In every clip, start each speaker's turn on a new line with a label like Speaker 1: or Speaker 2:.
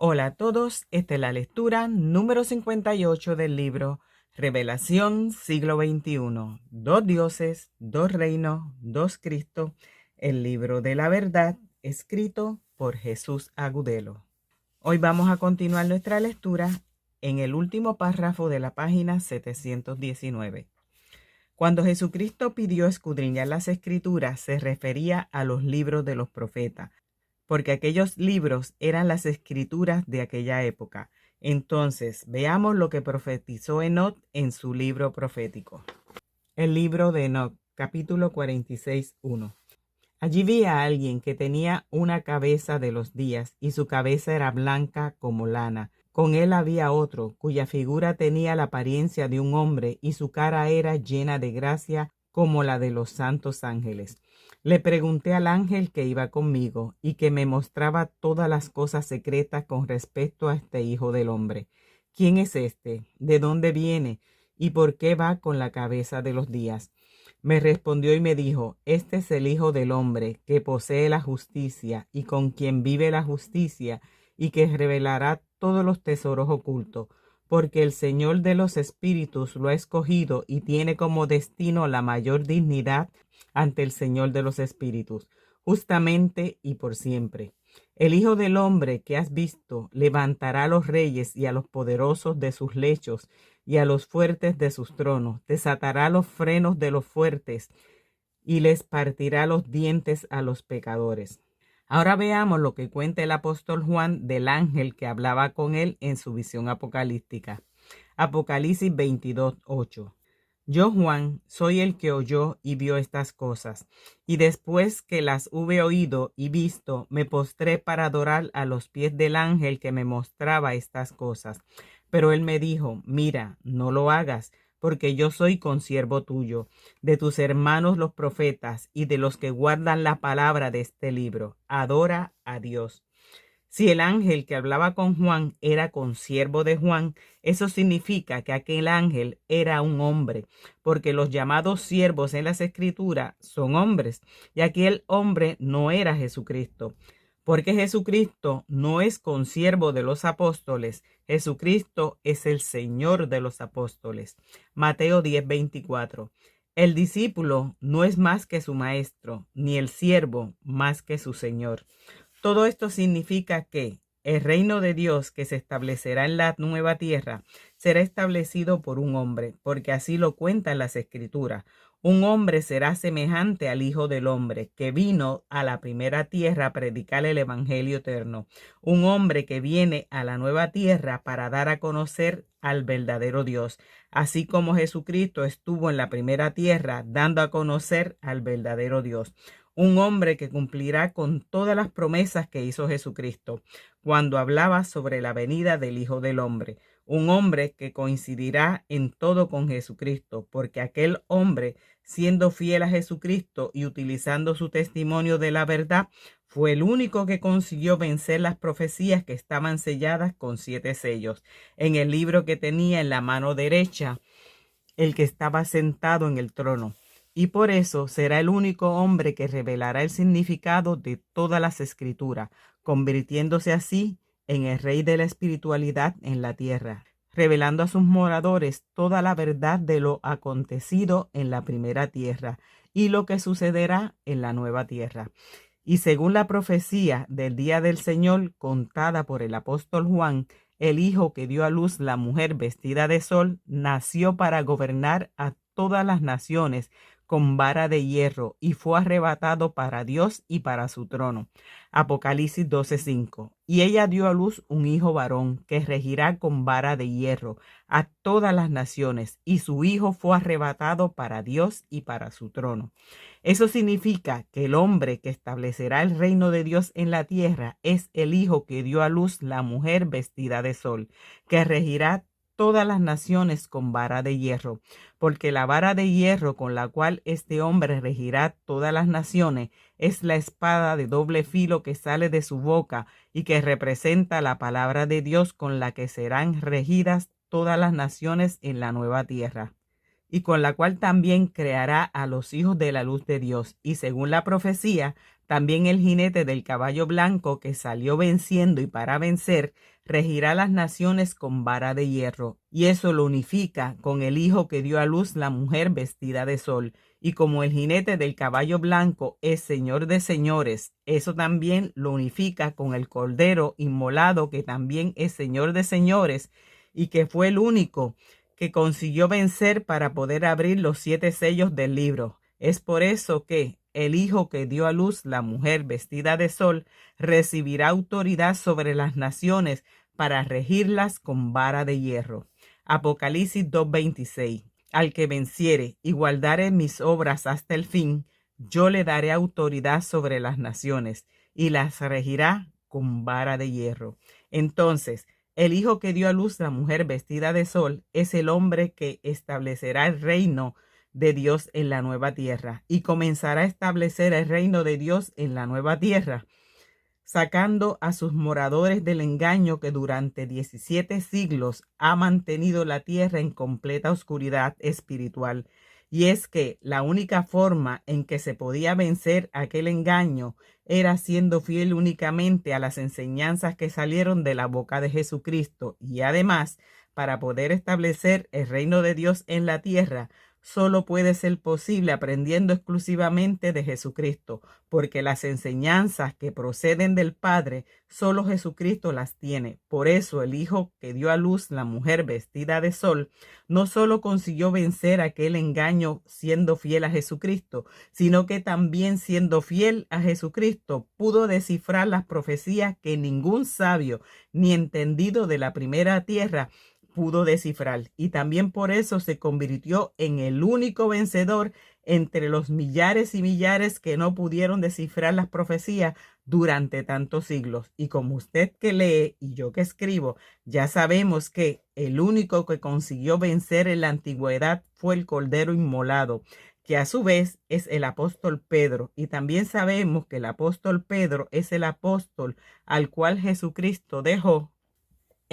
Speaker 1: Hola a todos, esta es la lectura número 58 del libro Revelación siglo XXI. Dos dioses, dos reinos, dos Cristo, el libro de la verdad, escrito por Jesús Agudelo. Hoy vamos a continuar nuestra lectura en el último párrafo de la página 719. Cuando Jesucristo pidió escudriñar las Escrituras, se refería a los libros de los profetas, porque aquellos libros eran las escrituras de aquella época. Entonces, veamos lo que profetizó Enoc en su libro profético. El libro de Enoc, capítulo 46:1. Allí vi a alguien que tenía una cabeza de los días, y su cabeza era blanca como lana. Con él había otro, cuya figura tenía la apariencia de un hombre, y su cara era llena de gracia como la de los santos ángeles. Le pregunté al ángel que iba conmigo y que me mostraba todas las cosas secretas con respecto a este Hijo del Hombre. ¿Quién es este? ¿De dónde viene? ¿Y por qué va con la cabeza de los días? Me respondió y me dijo: este es el Hijo del Hombre, que posee la justicia y con quien vive la justicia, y que revelará todos los tesoros ocultos, porque el Señor de los Espíritus lo ha escogido y tiene como destino la mayor dignidad ante el Señor de los Espíritus, justamente y por siempre. El Hijo del Hombre que has visto levantará a los reyes y a los poderosos de sus lechos y a los fuertes de sus tronos, desatará los frenos de los fuertes y les partirá los dientes a los pecadores. Ahora veamos lo que cuenta el apóstol Juan del ángel que hablaba con él en su visión apocalíptica. Apocalipsis 22:8. Yo, Juan, soy el que oyó y vio estas cosas, y después que las hube oído y visto, me postré para adorar a los pies del ángel que me mostraba estas cosas. Pero él me dijo: mira, no lo hagas, porque yo soy consiervo tuyo, de tus hermanos los profetas y de los que guardan la palabra de este libro. Adora a Dios. Si el ángel que hablaba con Juan era consiervo de Juan, eso significa que aquel ángel era un hombre, porque los llamados siervos en las Escrituras son hombres, y aquel hombre no era Jesucristo. Porque Jesucristo no es consiervo de los apóstoles, Jesucristo es el Señor de los apóstoles. Mateo 10:24. El discípulo no es más que su maestro, ni el siervo más que su Señor. Todo esto significa que el reino de Dios que se establecerá en la nueva tierra será establecido por un hombre, porque así lo cuentan las Escrituras. Un hombre será semejante al Hijo del Hombre, que vino a la primera tierra a predicar el Evangelio eterno. Un hombre que viene a la nueva tierra para dar a conocer al verdadero Dios, así como Jesucristo estuvo en la primera tierra dando a conocer al verdadero Dios. Un hombre que cumplirá con todas las promesas que hizo Jesucristo cuando hablaba sobre la venida del Hijo del Hombre. Un hombre que coincidirá en todo con Jesucristo, porque aquel hombre, siendo fiel a Jesucristo y utilizando su testimonio de la verdad, fue el único que consiguió vencer las profecías que estaban selladas con 7 sellos en el libro que tenía en la mano derecha el que estaba sentado en el trono. Y por eso será el único hombre que revelará el significado de todas las Escrituras, convirtiéndose así en el rey de la espiritualidad en la tierra, revelando a sus moradores toda la verdad de lo acontecido en la primera tierra y lo que sucederá en la nueva tierra. Y según la profecía del día del Señor contada por el apóstol Juan, el hijo que dio a luz la mujer vestida de sol nació para gobernar a todas las naciones con vara de hierro, y fue arrebatado para Dios y para su trono. Apocalipsis 12:5. Y ella dio a luz un hijo varón que regirá con vara de hierro a todas las naciones, y su hijo fue arrebatado para Dios y para su trono. Eso significa que el hombre que establecerá el reino de Dios en la tierra es el hijo que dio a luz la mujer vestida de sol, que regirá todas las naciones con vara de hierro, porque la vara de hierro con la cual este hombre regirá todas las naciones es la espada de doble filo que sale de su boca y que representa la palabra de Dios, con la que serán regidas todas las naciones en la nueva tierra, y con la cual también creará a los hijos de la luz de Dios. Y según la profecía, También el jinete del caballo blanco que salió venciendo y para vencer, regirá las naciones con vara de hierro. Y eso lo unifica con el hijo que dio a luz la mujer vestida de sol. Y como el jinete del caballo blanco es señor de señores, eso también lo unifica con el cordero inmolado que también es señor de señores y que fue el único que consiguió vencer para poder abrir los 7 sellos del libro. Es por eso que el hijo que dio a luz la mujer vestida de sol recibirá autoridad sobre las naciones para regirlas con vara de hierro. Apocalipsis 2:26. Al que venciere y guardare mis obras hasta el fin, yo le daré autoridad sobre las naciones y las regirá con vara de hierro. Entonces, el hijo que dio a luz la mujer vestida de sol es el hombre que establecerá el reino de Dios en la nueva tierra y comenzará a establecer el reino de Dios en la nueva tierra, sacando a sus moradores del engaño que durante 17 siglos ha mantenido la tierra en completa oscuridad espiritual. Y es que la única forma en que se podía vencer aquel engaño era siendo fiel únicamente a las enseñanzas que salieron de la boca de Jesucristo. Y además, para poder establecer el reino de Dios en la tierra, solo puede ser posible aprendiendo exclusivamente de Jesucristo, porque las enseñanzas que proceden del Padre, solo Jesucristo las tiene. Por eso el Hijo que dio a luz la mujer vestida de sol, no solo consiguió vencer aquel engaño siendo fiel a Jesucristo, sino que también siendo fiel a Jesucristo pudo descifrar las profecías que ningún sabio ni entendido de la primera tierra pudo descifrar, y también por eso se convirtió en el único vencedor entre los millares y millares que no pudieron descifrar las profecías durante tantos siglos. Y como usted que lee y yo que escribo, ya sabemos que el único que consiguió vencer en la antigüedad fue el Cordero Inmolado, que a su vez es el apóstol Pedro. Y también sabemos que el apóstol Pedro es el apóstol al cual Jesucristo dejó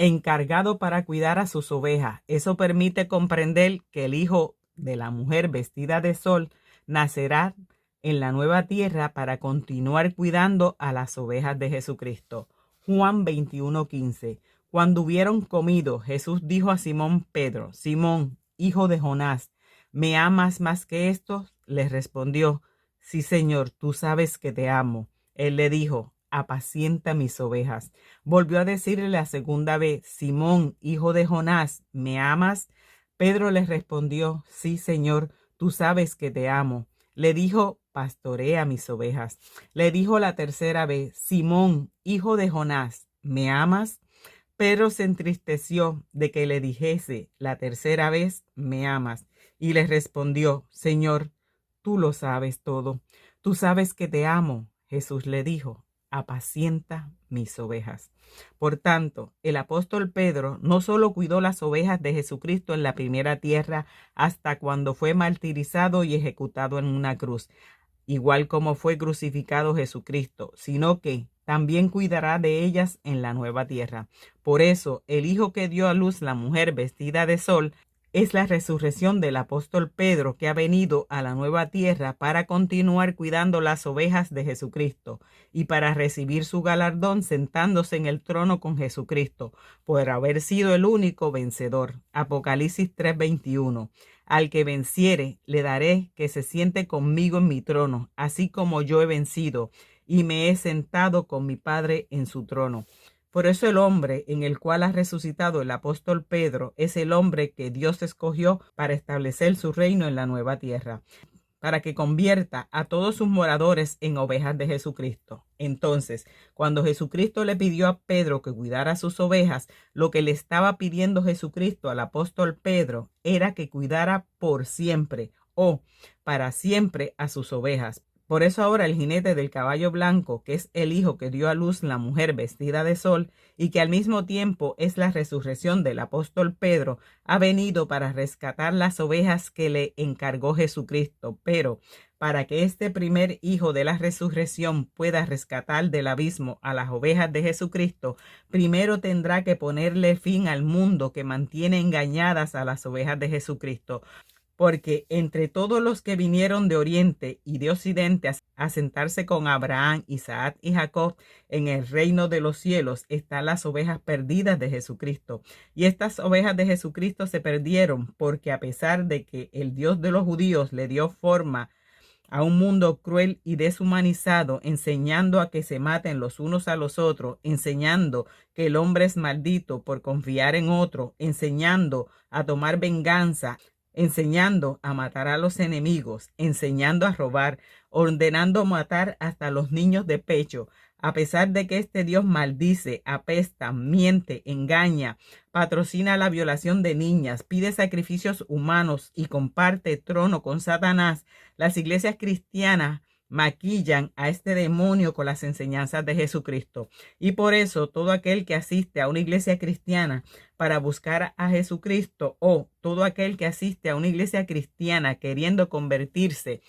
Speaker 1: encargado para cuidar a sus ovejas. Eso permite comprender que el hijo de la mujer vestida de sol nacerá en la nueva tierra para continuar cuidando a las ovejas de Jesucristo. Juan 21:15. Cuando hubieron comido, Jesús dijo a Simón Pedro: Simón, hijo de Jonás, ¿me amas más que estos? Le respondió: Sí, Señor, tú sabes que te amo. Él le dijo: apacienta mis ovejas. Volvió a decirle la segunda vez: Simón, hijo de Jonás, ¿me amas? Pedro le respondió: Sí, Señor, tú sabes que te amo. Le dijo: pastorea mis ovejas. Le dijo la tercera vez: Simón, hijo de Jonás, ¿me amas? Pedro se entristeció de que le dijese la tercera vez: ¿me amas? Y le respondió: Señor, tú lo sabes todo. Tú sabes que te amo. Jesús le dijo: apacienta mis ovejas. Por tanto, el apóstol Pedro no solo cuidó las ovejas de Jesucristo en la primera tierra hasta cuando fue martirizado y ejecutado en una cruz, igual como fue crucificado Jesucristo, sino que también cuidará de ellas en la nueva tierra. Por eso, el hijo que dio a luz la mujer vestida de sol es la resurrección del apóstol Pedro, que ha venido a la nueva tierra para continuar cuidando las ovejas de Jesucristo y para recibir su galardón sentándose en el trono con Jesucristo por haber sido el único vencedor. Apocalipsis 3:21. Al que venciere, le daré que se siente conmigo en mi trono, así como yo he vencido y me he sentado con mi Padre en su trono. Por eso el hombre en el cual ha resucitado el apóstol Pedro es el hombre que Dios escogió para establecer su reino en la nueva tierra, para que convierta a todos sus moradores en ovejas de Jesucristo. Entonces, cuando Jesucristo le pidió a Pedro que cuidara sus ovejas, lo que le estaba pidiendo Jesucristo al apóstol Pedro era que cuidara por siempre o para siempre a sus ovejas. Por eso ahora el jinete del caballo blanco, que es el hijo que dio a luz la mujer vestida de sol y que al mismo tiempo es la resurrección del apóstol Pedro, ha venido para rescatar las ovejas que le encargó Jesucristo. Pero para que este primer hijo de la resurrección pueda rescatar del abismo a las ovejas de Jesucristo, primero tendrá que ponerle fin al mundo que mantiene engañadas a las ovejas de Jesucristo. porque entre todos los que vinieron de oriente y de occidente a sentarse con Abraham, Isaac y Jacob en el reino de los cielos están las ovejas perdidas de Jesucristo. Y estas ovejas de Jesucristo se perdieron porque a pesar de que el Dios de los judíos le dio forma a un mundo cruel y deshumanizado, enseñando a que se maten los unos a los otros, enseñando que el hombre es maldito por confiar en otro, enseñando a tomar venganza, enseñando a matar a los enemigos, enseñando a robar, ordenando matar hasta los niños de pecho. A pesar de que este Dios maldice, apesta, miente, engaña, patrocina la violación de niñas, pide sacrificios humanos y comparte trono con Satanás, las iglesias cristianas maquillan a este demonio con las enseñanzas de Jesucristo. Y por eso todo aquel que asiste a una iglesia cristiana para buscar a Jesucristo, o todo aquel que asiste a una iglesia cristiana queriendo convertirse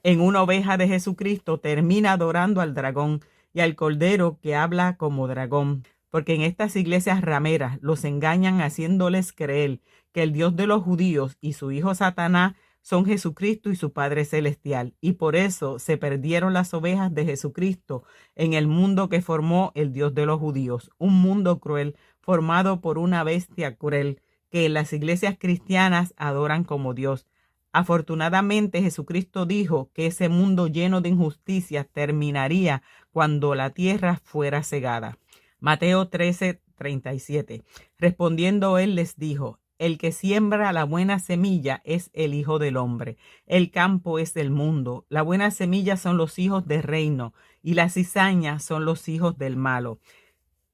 Speaker 1: en una oveja de Jesucristo, termina adorando al dragón y al cordero que habla como dragón. Porque en estas iglesias rameras los engañan haciéndoles creer que el Dios de los judíos y su hijo Satanás son Jesucristo y su Padre Celestial. Y por eso se perdieron las ovejas de Jesucristo en el mundo que formó el Dios de los judíos. Un mundo cruel formado por una bestia cruel que en las iglesias cristianas adoran como Dios. Afortunadamente, Jesucristo dijo que ese mundo lleno de injusticias terminaría cuando la tierra fuera cegada. Mateo 13:37. Respondiendo él les dijo: el que siembra la buena semilla es el Hijo del Hombre. El campo es el mundo. La buena semilla son los hijos del reino y la cizaña son los hijos del malo.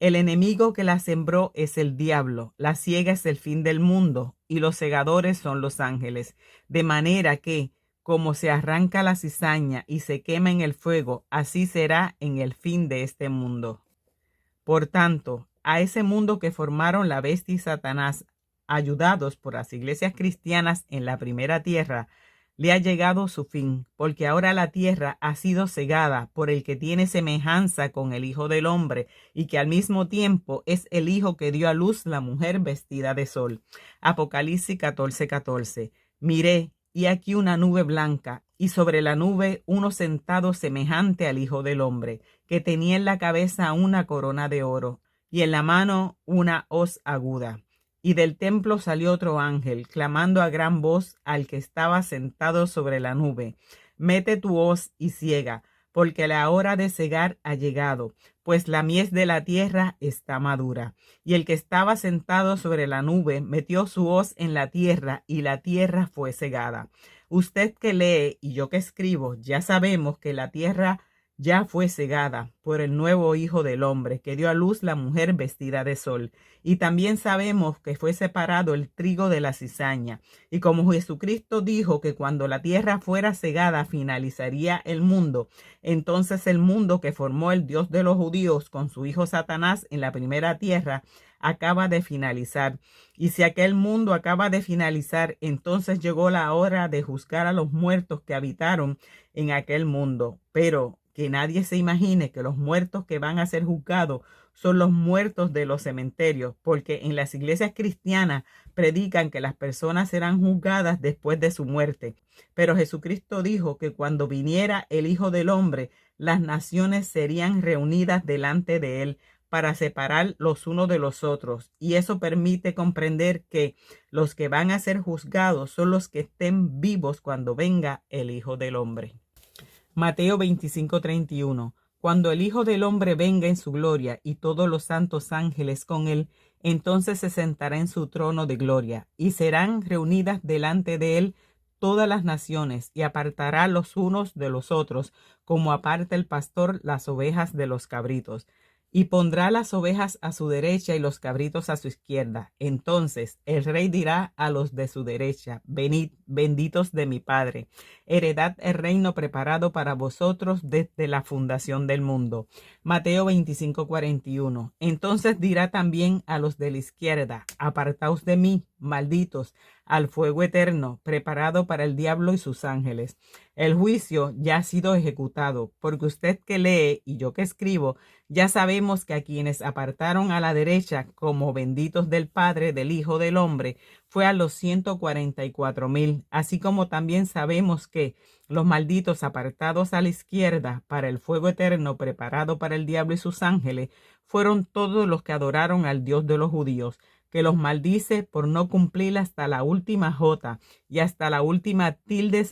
Speaker 1: El enemigo que la sembró es el diablo, la siega es el fin del mundo y los segadores son los ángeles. De manera que, como se arranca la cizaña y se quema en el fuego, así será en el fin de este mundo. Por tanto, a ese mundo que formaron la bestia y Satanás, ayudados por las iglesias cristianas en la primera tierra, le ha llegado su fin, porque ahora la tierra ha sido cegada por el que tiene semejanza con el Hijo del Hombre y que al mismo tiempo es el Hijo que dio a luz la mujer vestida de sol. Apocalipsis 14:14. Miré, y aquí una nube blanca, y sobre la nube uno sentado semejante al Hijo del Hombre, que tenía en la cabeza una corona de oro, y en la mano una hoz aguda. Y del templo salió otro ángel, clamando a gran voz al que estaba sentado sobre la nube: mete tu hoz y ciega, porque la hora de cegar ha llegado, pues la mies de la tierra está madura. Y el que estaba sentado sobre la nube metió su hoz en la tierra, y la tierra fue cegada. Usted que lee y yo que escribo, ya sabemos que la tierra ya fue cegada por el nuevo Hijo del Hombre, que dio a luz la mujer vestida de sol. Y también sabemos que fue separado el trigo de la cizaña. Y como Jesucristo dijo que cuando la tierra fuera cegada finalizaría el mundo, entonces el mundo que formó el Dios de los judíos con su hijo Satanás en la primera tierra acaba de finalizar. Y si aquel mundo acaba de finalizar, entonces llegó la hora de juzgar a los muertos que habitaron en aquel mundo. Pero que nadie se imagine que los muertos que van a ser juzgados son los muertos de los cementerios, porque en las iglesias cristianas predican que las personas serán juzgadas después de su muerte. Pero Jesucristo dijo que cuando viniera el Hijo del Hombre, las naciones serían reunidas delante de él para separar los unos de los otros. Y eso permite comprender que los que van a ser juzgados son los que estén vivos cuando venga el Hijo del Hombre. Mateo 25:31. Cuando el Hijo del Hombre venga en su gloria y todos los santos ángeles con él, entonces se sentará en su trono de gloria y serán reunidas delante de él todas las naciones, y apartará los unos de los otros, como aparta el pastor las ovejas de los cabritos. Y pondrá las ovejas a su derecha y los cabritos a su izquierda. Entonces el rey dirá a los de su derecha: venid, benditos de mi Padre, heredad el reino preparado para vosotros desde la fundación del mundo. Mateo 25:41. Entonces dirá también a los de la izquierda: apartaos de mí, malditos, al fuego eterno, preparado para el diablo y sus ángeles. El juicio ya ha sido ejecutado, porque usted que lee y yo que escribo, ya sabemos que a quienes apartaron a la derecha como benditos del Padre, del Hijo del Hombre, fue a los 144,000, así como también sabemos que los malditos apartados a la izquierda para el fuego eterno preparado para el diablo y sus ángeles, fueron todos los que adoraron al Dios de los judíos, que los maldice por no cumplir hasta la última jota y hasta la última tilde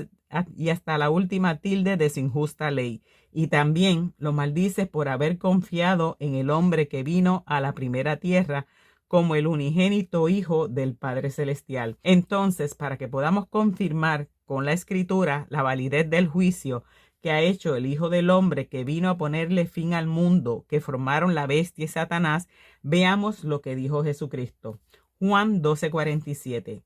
Speaker 1: de su injusta ley. Y también lo maldice por haber confiado en el hombre que vino a la primera tierra como el unigénito Hijo del Padre Celestial. Entonces, para que podamos confirmar con la Escritura la validez del juicio que ha hecho el Hijo del Hombre que vino a ponerle fin al mundo que formaron la bestia y Satanás, veamos lo que dijo Jesucristo. Juan 12:47.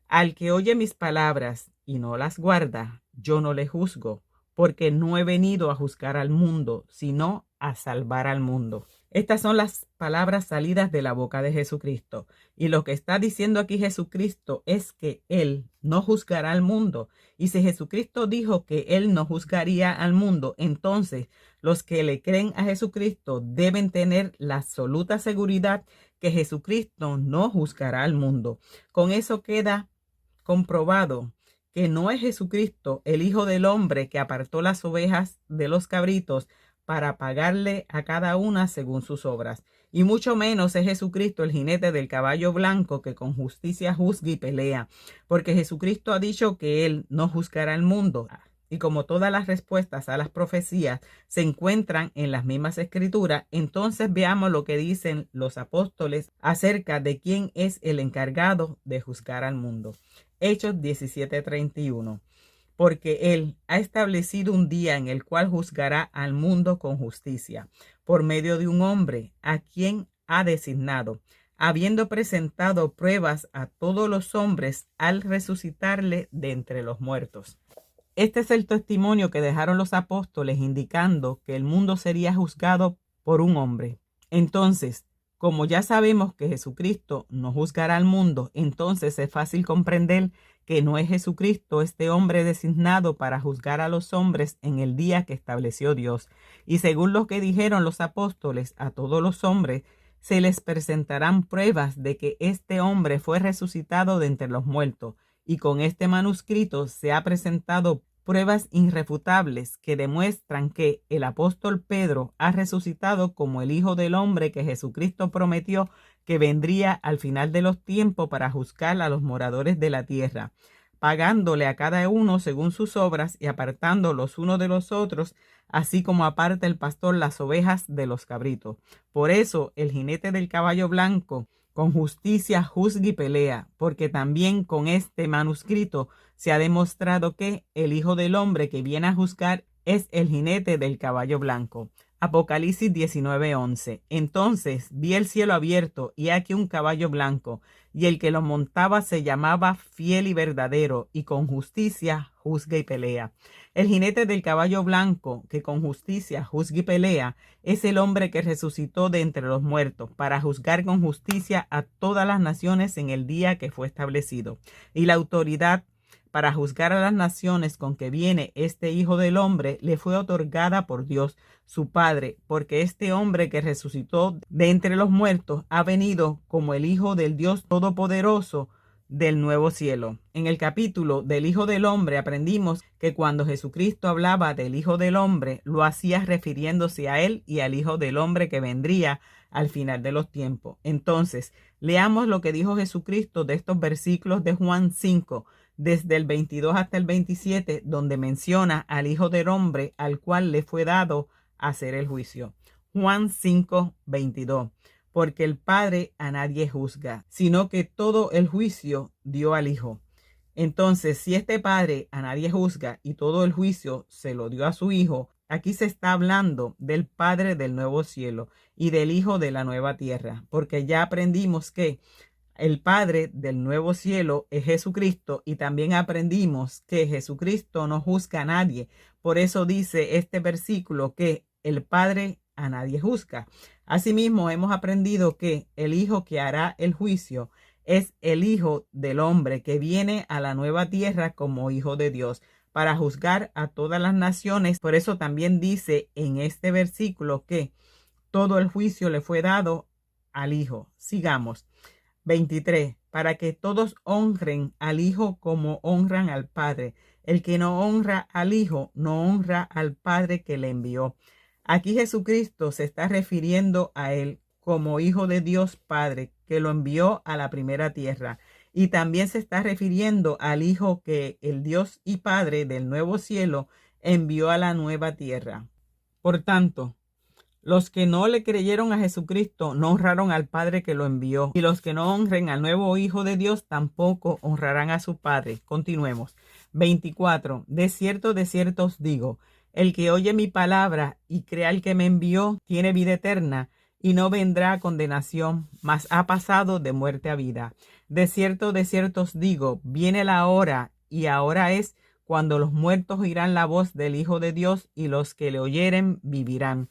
Speaker 1: Al que oye mis palabras y no las guarda, yo no le juzgo, porque no he venido a juzgar al mundo, sino a salvar al mundo. Estas son las palabras salidas de la boca de Jesucristo. Y lo que está diciendo aquí Jesucristo es que Él no juzgará al mundo. Y si Jesucristo dijo que Él no juzgaría al mundo, entonces los que le creen a Jesucristo deben tener la absoluta seguridad que Jesucristo no juzgará al mundo. Con eso queda comprobado que no es Jesucristo, el Hijo del Hombre, que apartó las ovejas de los cabritos para pagarle a cada una según sus obras. Y mucho menos es Jesucristo el jinete del caballo blanco que con justicia juzga y pelea, porque Jesucristo ha dicho que Él no juzgará al mundo. Y como todas las respuestas a las profecías se encuentran en las mismas escrituras, entonces veamos lo que dicen los apóstoles acerca de quién es el encargado de juzgar al mundo. Hechos 17:31. Porque Él ha establecido un día en el cual juzgará al mundo con justicia, por medio de un hombre a quien ha designado, habiendo presentado pruebas a todos los hombres al resucitarle de entre los muertos. Este es el testimonio que dejaron los apóstoles indicando que el mundo sería juzgado por un hombre. Entonces, como ya sabemos que Jesucristo no juzgará al mundo, entonces es fácil comprender que no es Jesucristo este hombre designado para juzgar a los hombres en el día que estableció Dios. Y según lo que dijeron los apóstoles a todos los hombres, se les presentarán pruebas de que este hombre fue resucitado de entre los muertos. Y con este manuscrito se ha presentado pruebas irrefutables que demuestran que el apóstol Pedro ha resucitado como el Hijo del Hombre que Jesucristo prometió que vendría al final de los tiempos para juzgar a los moradores de la tierra, pagándole a cada uno según sus obras y apartando los unos de los otros, así como aparta el pastor las ovejas de los cabritos. Por eso el jinete del caballo blanco con justicia juzga y pelea, porque también con este manuscrito se ha demostrado que el Hijo del Hombre que viene a juzgar es el jinete del caballo blanco. Apocalipsis 19:11. Entonces vi el cielo abierto y aquí un caballo blanco, y el que lo montaba se llamaba Fiel y Verdadero, y con justicia juzga y pelea. El jinete del caballo blanco, que con justicia juzga y pelea, es el hombre que resucitó de entre los muertos, para juzgar con justicia a todas las naciones en el día que fue establecido. Y la autoridad para juzgar a las naciones con que viene este Hijo del Hombre le fue otorgada por Dios, su Padre, porque este hombre que resucitó de entre los muertos ha venido como el Hijo del Dios Todopoderoso del nuevo cielo. En el capítulo del Hijo del Hombre aprendimos que cuando Jesucristo hablaba del Hijo del Hombre, lo hacía refiriéndose a él y al Hijo del Hombre que vendría al final de los tiempos. Entonces, leamos lo que dijo Jesucristo de estos versículos de Juan 5, desde el 22 hasta el 27, donde menciona al Hijo del Hombre al cual le fue dado hacer el juicio. Juan 5:22. Porque el Padre a nadie juzga, sino que todo el juicio dio al Hijo. Entonces, si este Padre a nadie juzga y todo el juicio se lo dio a su Hijo, aquí se está hablando del Padre del nuevo cielo y del Hijo de la nueva tierra, porque ya aprendimos que el Padre del nuevo cielo es Jesucristo y también aprendimos que Jesucristo no juzga a nadie. Por eso dice este versículo que el Padre a nadie juzga. Asimismo, hemos aprendido que el Hijo que hará el juicio es el Hijo del Hombre que viene a la nueva tierra como Hijo de Dios para juzgar a todas las naciones. Por eso también dice en este versículo que todo el juicio le fue dado al Hijo. Sigamos. 23. Para que todos honren al Hijo como honran al Padre. El que no honra al Hijo, no honra al Padre que le envió. Aquí Jesucristo se está refiriendo a Él como Hijo de Dios Padre, que lo envió a la primera tierra. Y también se está refiriendo al Hijo que el Dios y Padre del nuevo cielo envió a la nueva tierra. Por tanto, los que no le creyeron a Jesucristo no honraron al Padre que lo envió. Y los que no honren al nuevo Hijo de Dios tampoco honrarán a su Padre. Continuemos. 24. De cierto os digo, el que oye mi palabra y crea al que me envió, tiene vida eterna y no vendrá a condenación, mas ha pasado de muerte a vida. De cierto os digo, viene la hora, y ahora es, cuando los muertos oirán la voz del Hijo de Dios, y los que le oyeren vivirán.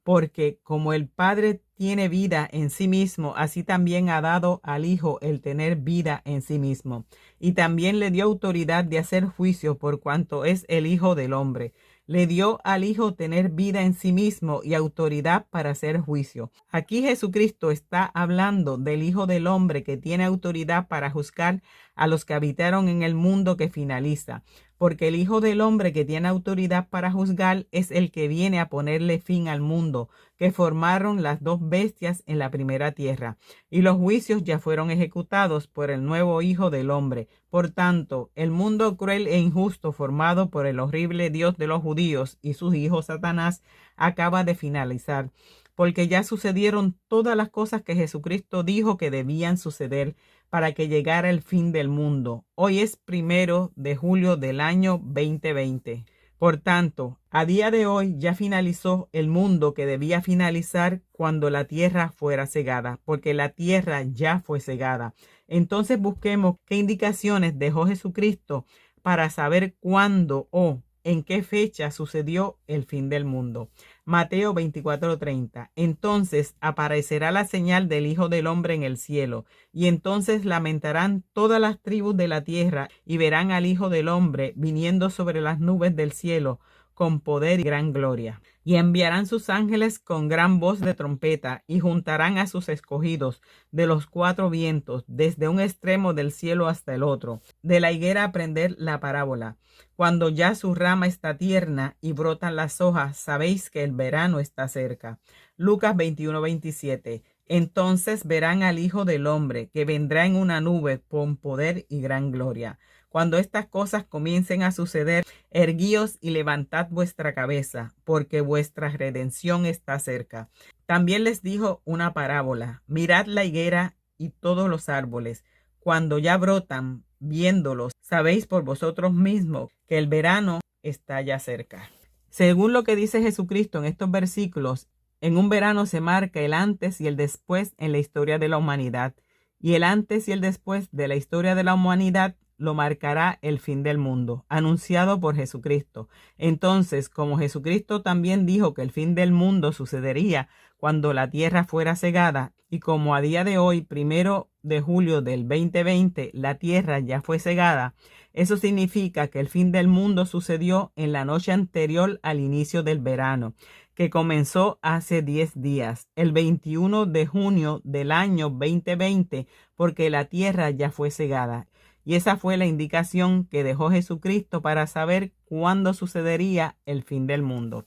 Speaker 1: Porque como el Padre tiene vida en sí mismo, así también ha dado al Hijo el tener vida en sí mismo. Y también le dio autoridad de hacer juicio por cuanto es el Hijo del Hombre. Le dio al Hijo tener vida en sí mismo y autoridad para hacer juicio. Aquí Jesucristo está hablando del Hijo del Hombre que tiene autoridad para juzgar a los que habitaron en el mundo que finaliza. Porque el Hijo del Hombre que tiene autoridad para juzgar es el que viene a ponerle fin al mundo, que formaron las dos bestias en la primera tierra. Y los juicios ya fueron ejecutados por el nuevo Hijo del Hombre. Por tanto, el mundo cruel e injusto formado por el horrible Dios de los judíos y sus hijos Satanás acaba de finalizar. Porque ya sucedieron todas las cosas que Jesucristo dijo que debían suceder para que llegara el fin del mundo. Hoy es 1 de julio del año 2020. Por tanto, a día de hoy ya finalizó el mundo que debía finalizar cuando la tierra fuera cegada, porque la tierra ya fue cegada. Entonces busquemos qué indicaciones dejó Jesucristo para saber cuándo o en qué fecha sucedió el fin del mundo. Mateo 24:30. Entonces aparecerá la señal del Hijo del Hombre en el cielo, y entonces lamentarán todas las tribus de la tierra, y verán al Hijo del Hombre viniendo sobre las nubes del cielo con poder y gran gloria. Y enviarán sus ángeles con gran voz de trompeta, y juntarán a sus escogidos de los cuatro vientos, desde un extremo del cielo hasta el otro. De la higuera aprender la parábola. Cuando ya su rama está tierna y brotan las hojas, sabéis que el verano está cerca. Lucas 21:27. Entonces verán al Hijo del Hombre, que vendrá en una nube con poder y gran gloria. Cuando estas cosas comiencen a suceder, erguíos y levantad vuestra cabeza, porque vuestra redención está cerca. También les dijo una parábola. Mirad la higuera y todos los árboles. Cuando ya brotan, viéndolos, sabéis por vosotros mismos que el verano está ya cerca. Según lo que dice Jesucristo en estos versículos, en un verano se marca el antes y el después en la historia de la humanidad. Y el antes y el después de la historia de la humanidad lo marcará el fin del mundo, anunciado por Jesucristo. Entonces, como Jesucristo también dijo que el fin del mundo sucedería cuando la tierra fuera cegada, y como a día de hoy, 1 de julio del 2020, la tierra ya fue cegada, eso significa que el fin del mundo sucedió en la noche anterior al inicio del verano, que comenzó hace 10 días, el 21 de junio del año 2020, porque la tierra ya fue cegada. Y esa fue la indicación que dejó Jesucristo para saber cuándo sucedería el fin del mundo.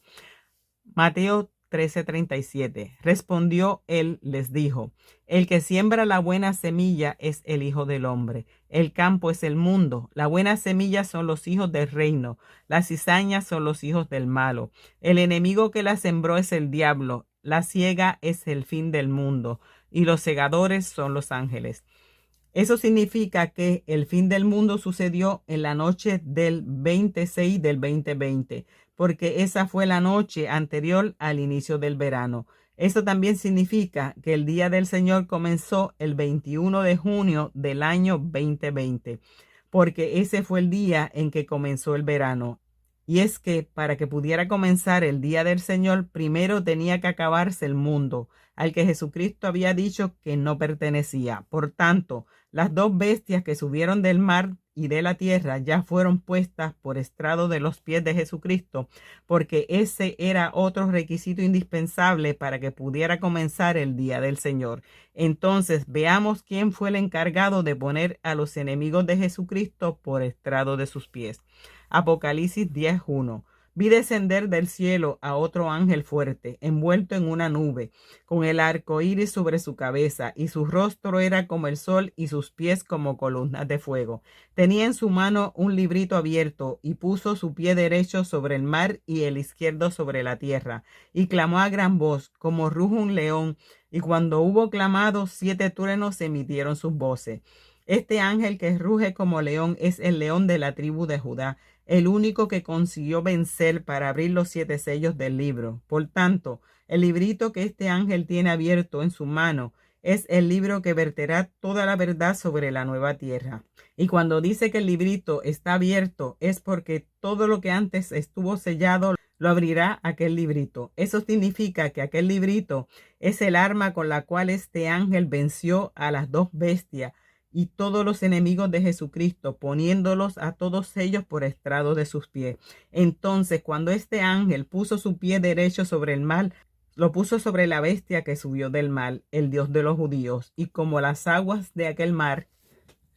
Speaker 1: Mateo 13:37. Respondió él, les dijo: el que siembra la buena semilla es el Hijo del Hombre. El campo es el mundo. La buena semilla son los hijos del reino. Las cizañas son los hijos del malo. El enemigo que la sembró es el diablo. La siega es el fin del mundo. Y los segadores son los ángeles. Eso significa que el fin del mundo sucedió en la noche del 26 del 2020, porque esa fue la noche anterior al inicio del verano. Eso también significa que el día del Señor comenzó el 21 de junio del año 2020, porque ese fue el día en que comenzó el verano. Y es que para que pudiera comenzar el día del Señor, primero tenía que acabarse el mundo. al que Jesucristo había dicho que no pertenecía. Por tanto, las dos bestias que subieron del mar y de la tierra ya fueron puestas por estrado de los pies de Jesucristo, porque ese era otro requisito indispensable para que pudiera comenzar el día del Señor. Entonces, veamos quién fue el encargado de poner a los enemigos de Jesucristo por estrado de sus pies. Apocalipsis 10:1. Vi descender del cielo a otro ángel fuerte, envuelto en una nube, con el arco iris sobre su cabeza, y su rostro era como el sol y sus pies como columnas de fuego. Tenía en su mano un librito abierto, y puso su pie derecho sobre el mar y el izquierdo sobre la tierra, y clamó a gran voz, como ruge un león, y cuando hubo clamado, 7 truenos emitieron sus voces. Este ángel que ruge como león es el león de la tribu de Judá, el único que consiguió vencer para abrir los 7 sellos del libro. Por tanto, el librito que este ángel tiene abierto en su mano es el libro que verterá toda la verdad sobre la nueva tierra. Y cuando dice que el librito está abierto es porque todo lo que antes estuvo sellado lo abrirá aquel librito. Eso significa que aquel librito es el arma con la cual este ángel venció a las dos bestias y todos los enemigos de Jesucristo, poniéndolos a todos ellos por estrado de sus pies. Entonces, cuando este ángel puso su pie derecho sobre el mar, lo puso sobre la bestia que subió del mar, el Dios de los judíos, y como las aguas de aquel mar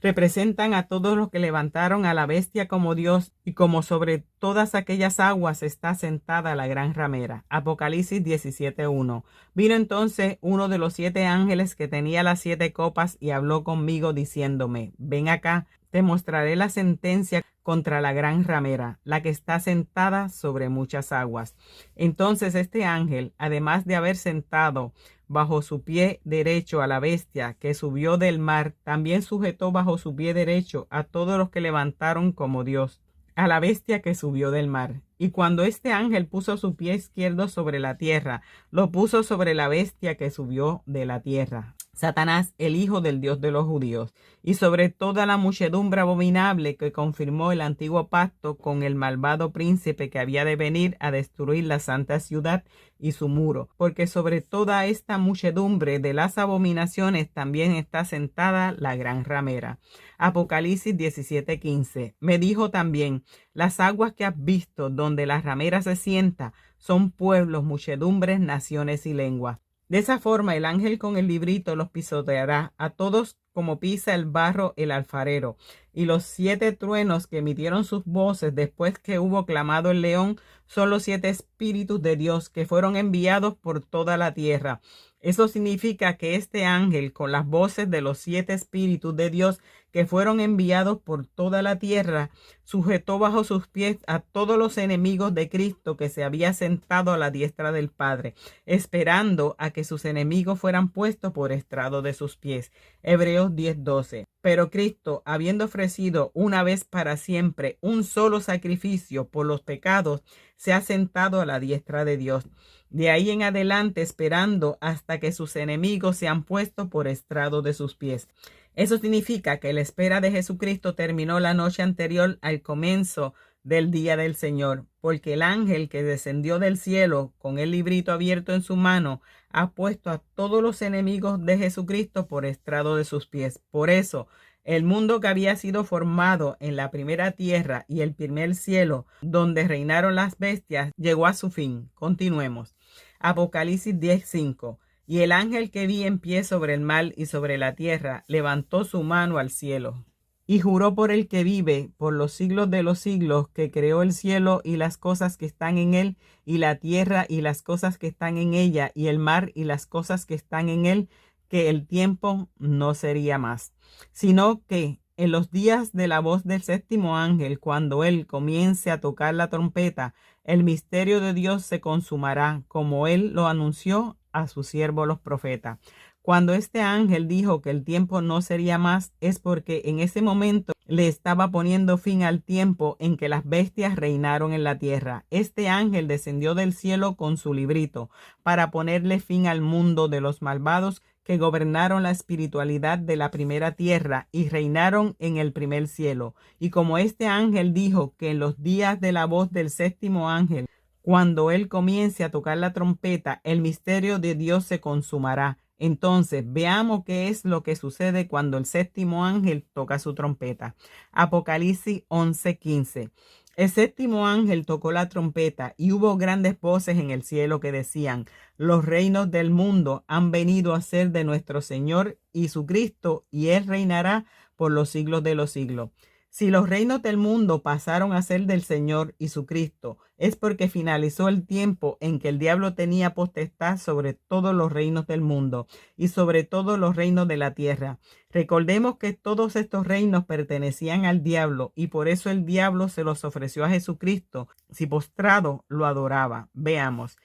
Speaker 1: representan a todos los que levantaron a la bestia como Dios, y como sobre todas aquellas aguas está sentada la gran ramera. Apocalipsis 17:1. Vino entonces uno de los 7 ángeles que tenía las 7 copas y habló conmigo diciéndome: ven acá, te mostraré la sentencia contra la gran ramera, la que está sentada sobre muchas aguas. Entonces este ángel, además de haber sentado bajo su pie derecho a la bestia que subió del mar, también sujetó bajo su pie derecho a todos los que levantaron como Dios a la bestia que subió del mar. Y cuando este ángel puso su pie izquierdo sobre la tierra, lo puso sobre la bestia que subió de la tierra, Satanás, el hijo del Dios de los judíos, y sobre toda la muchedumbre abominable que confirmó el antiguo pacto con el malvado príncipe que había de venir a destruir la santa ciudad y su muro, porque sobre toda esta muchedumbre de las abominaciones también está sentada la gran ramera. Apocalipsis 17:15. Me dijo también: las aguas que has visto donde la ramera se sienta son pueblos, muchedumbres, naciones y lenguas. De esa forma el ángel con el librito los pisoteará a todos como pisa el barro el alfarero. Y los 7 truenos que emitieron sus voces después que hubo clamado el león son los 7 espíritus de Dios que fueron enviados por toda la tierra. Eso significa que este ángel, con las voces de los 7 espíritus de Dios que fueron enviados por toda la tierra, sujetó bajo sus pies a todos los enemigos de Cristo que se había sentado a la diestra del Padre, esperando a que sus enemigos fueran puestos por estrado de sus pies. Hebreos 10:12. Pero Cristo, habiendo ofrecido una vez para siempre un solo sacrificio por los pecados, se ha sentado a la diestra de Dios. De ahí en adelante esperando hasta que sus enemigos sean puestos por estrado de sus pies. Eso significa que la espera de Jesucristo terminó la noche anterior al comienzo del día del Señor, porque el ángel que descendió del cielo con el librito abierto en su mano ha puesto a todos los enemigos de Jesucristo por estrado de sus pies. Por eso, el mundo que había sido formado en la primera tierra y el primer cielo, donde reinaron las bestias, llegó a su fin. Continuemos. Apocalipsis 10:5. Y el ángel que vi en pie sobre el mar y sobre la tierra levantó su mano al cielo y juró por el que vive por los siglos de los siglos, que creó el cielo y las cosas que están en él, y la tierra y las cosas que están en ella, y el mar y las cosas que están en él, que el tiempo no sería más, sino que en los días de la voz del 7º ángel, cuando él comience a tocar la trompeta, el misterio de Dios se consumará, como él lo anunció a sus siervos los profetas. Cuando este ángel dijo que el tiempo no sería más, es porque en ese momento le estaba poniendo fin al tiempo en que las bestias reinaron en la tierra. Este ángel descendió del cielo con su librito para ponerle fin al mundo de los malvados que gobernaron la espiritualidad de la primera tierra y reinaron en el primer cielo. Y como este ángel dijo que en los días de la voz del 7º ángel, Cuando él comience a tocar la trompeta, el misterio de Dios se consumará. Entonces, veamos qué es lo que sucede cuando el séptimo ángel toca su trompeta. Apocalipsis 11:15. El séptimo ángel tocó la trompeta y hubo grandes voces en el cielo que decían: los reinos del mundo han venido a ser de nuestro Señor y su Cristo, y él reinará por los siglos de los siglos. Si los reinos del mundo pasaron a ser del Señor y su Cristo, es porque finalizó el tiempo en que el diablo tenía potestad sobre todos los reinos del mundo y sobre todos los reinos de la tierra. Recordemos que todos estos reinos pertenecían al diablo y por eso el diablo se los ofreció a Jesucristo. Si postrado lo adoraba. Veamos.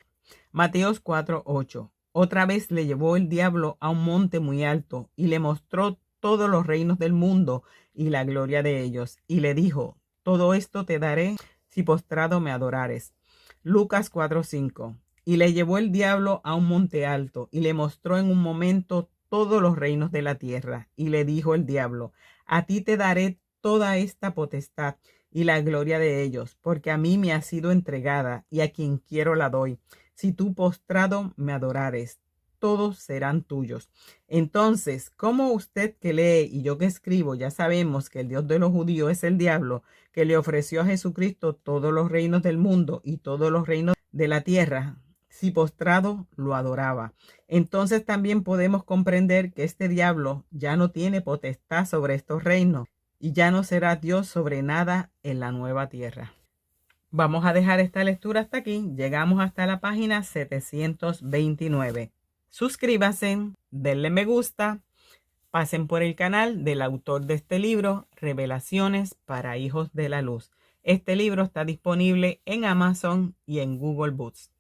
Speaker 1: Mateos 4:8. Otra vez le llevó el diablo a un monte muy alto y le mostró todos los reinos del mundo y la gloria de ellos, y le dijo: todo esto te daré si postrado me adorares. Lucas 4:5. Y le llevó el diablo a un monte alto y le mostró en un momento todos los reinos de la tierra, y le dijo el diablo: a ti te daré toda esta potestad y la gloria de ellos, porque a mí me ha sido entregada, y a quien quiero la doy. Si tú postrado me adorares, todos serán tuyos. Entonces, como usted que lee y yo que escribo ya sabemos que el Dios de los judíos es el diablo, que le ofreció a Jesucristo todos los reinos del mundo y todos los reinos de la tierra, si postrado lo adoraba, entonces también podemos comprender que este diablo ya no tiene potestad sobre estos reinos y ya no será Dios sobre nada en la nueva tierra. Vamos a dejar esta lectura hasta aquí. Llegamos hasta la página 729. Suscríbanse, denle me gusta, pasen por el canal del autor de este libro, Revelaciones para Hijos de la Luz. Este libro está disponible en Amazon y en Google Books.